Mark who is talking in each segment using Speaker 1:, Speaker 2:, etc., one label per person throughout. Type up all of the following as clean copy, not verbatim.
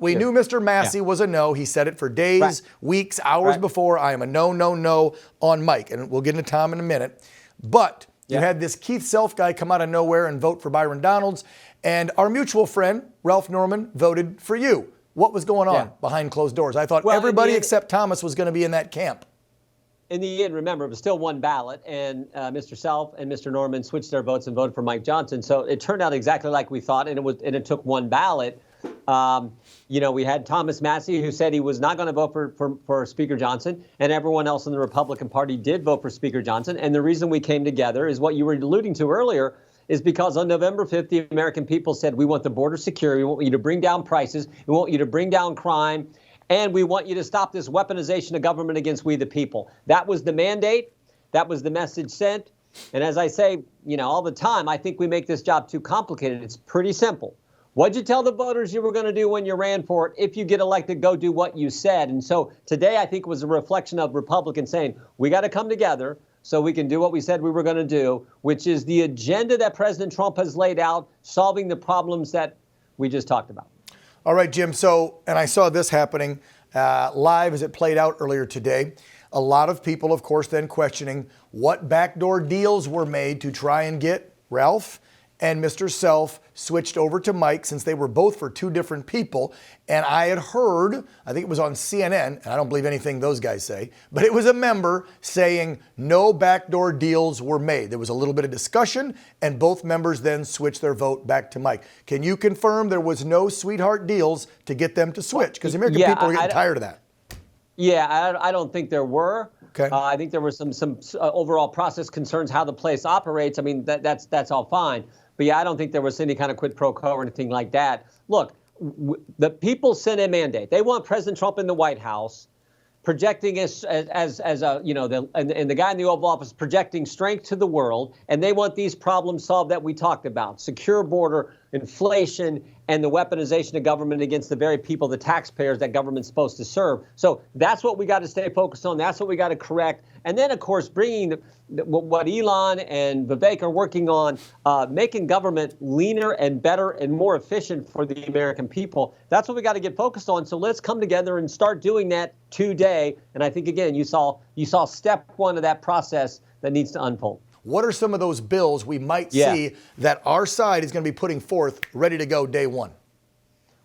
Speaker 1: We knew Mr. Massey was a no. He said it for days, weeks, hours before. I am a no, no, no on Mike. And we'll get into Tom in a minute. But you had this Keith Self guy come out of nowhere and vote for Byron Donalds. And our mutual friend, Ralph Norman, voted for you. What was going on behind closed doors? I thought everybody except Thomas was going to be in that camp.
Speaker 2: In the end, remember, it was still one ballot, and Mr. Self and Mr. Norman switched their votes and voted for Mike Johnson. So it turned out exactly like we thought, and it took one ballot. We had Thomas Massey, who said he was not going to vote for Speaker Johnson, and everyone else in the Republican Party did vote for Speaker Johnson. And the reason we came together is what you were alluding to earlier, is because on November 5th, the American people said, we want the border secure, we want you to bring down prices, we want you to bring down crime, and we want you to stop this weaponization of government against we the people. That was the mandate. That was the message sent. And as I say, all the time, I think we make this job too complicated. It's pretty simple. What'd you tell the voters you were going to do when you ran for it? If you get elected, go do what you said. And so today, I think, was a reflection of Republicans saying, we got to come together so we can do what we said we were going to do, which is the agenda that President Trump has laid out, solving the problems that we just talked about.
Speaker 1: All right, Jim. So, and I saw this happening live as it played out earlier today. A lot of people, of course, then questioning what backdoor deals were made to try and get Ralph and Mr. Self switched over to Mike, since they were both for two different people. And I had heard, I think it was on CNN, and I don't believe anything those guys say, but it was a member saying no backdoor deals were made. There was a little bit of discussion, and both members then switched their vote back to Mike. Can you confirm there was no sweetheart deals to get them to switch? Because the American people are getting tired of that.
Speaker 2: Yeah, I don't think there were.
Speaker 1: Okay.
Speaker 2: I think there were some overall process concerns, how the place operates. I mean, that's all fine. But yeah, I don't think there was any kind of quid pro quo or anything like that. Look, the people sent a mandate. They want President Trump in the White House, projecting as a, and the guy in the Oval Office projecting strength to the world. And they want these problems solved that we talked about: secure border, inflation, and the weaponization of government against the very people, the taxpayers that government's supposed to serve. So that's what we got to stay focused on. That's what we got to correct. And then, of course, bringing what Elon and Vivek are working on, making government leaner and better and more efficient for the American people. That's what we got to get focused on. So let's come together and start doing that today. And I think, again, you saw step one of that process that needs to unfold.
Speaker 1: What are some of those bills we might see that our side is going to be putting forth ready to go day one?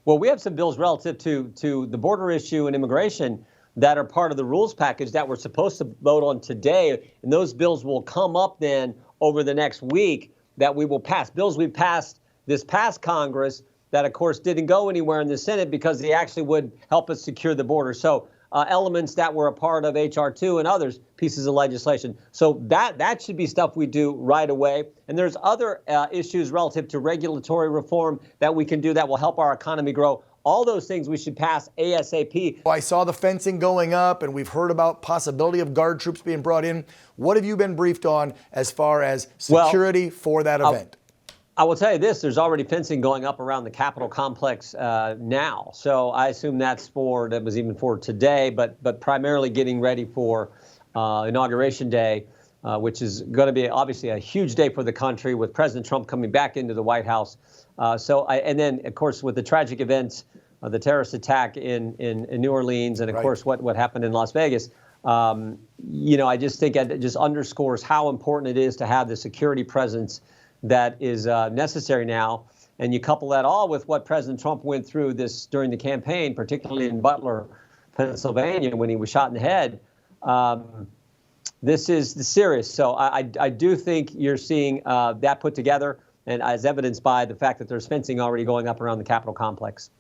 Speaker 2: Well, we have some bills relative to the border issue and immigration that are part of the rules package that we're supposed to vote on today. And those bills will come up then over the next week that we will pass. Bills we passed this past Congress that, of course, didn't go anywhere in the Senate because they actually would help us secure the border. So elements that were a part of H.R. 2 and others pieces of legislation. So that should be stuff we do right away. And there's other issues relative to regulatory reform that we can do that will help our economy grow. All those things we should pass ASAP.
Speaker 1: I saw the fencing going up, and we've heard about possibility of guard troops being brought in. What have you been briefed on as far as security for that event?
Speaker 2: I will tell you this, there's already fencing going up around the Capitol complex now. So I assume that was even for today, but primarily getting ready for Inauguration Day, which is going to be obviously a huge day for the country with President Trump coming back into the White House. And then, of course, with the tragic events, the terrorist attack in New Orleans, and of course what happened in Las Vegas, I just think it just underscores how important it is to have the security presence that is necessary now. And you couple that all with what President Trump went through during the campaign, particularly in Butler, Pennsylvania, when he was shot in the head. This is serious. So I do think you're seeing that put together, and as evidenced by the fact that there's fencing already going up around the Capitol complex.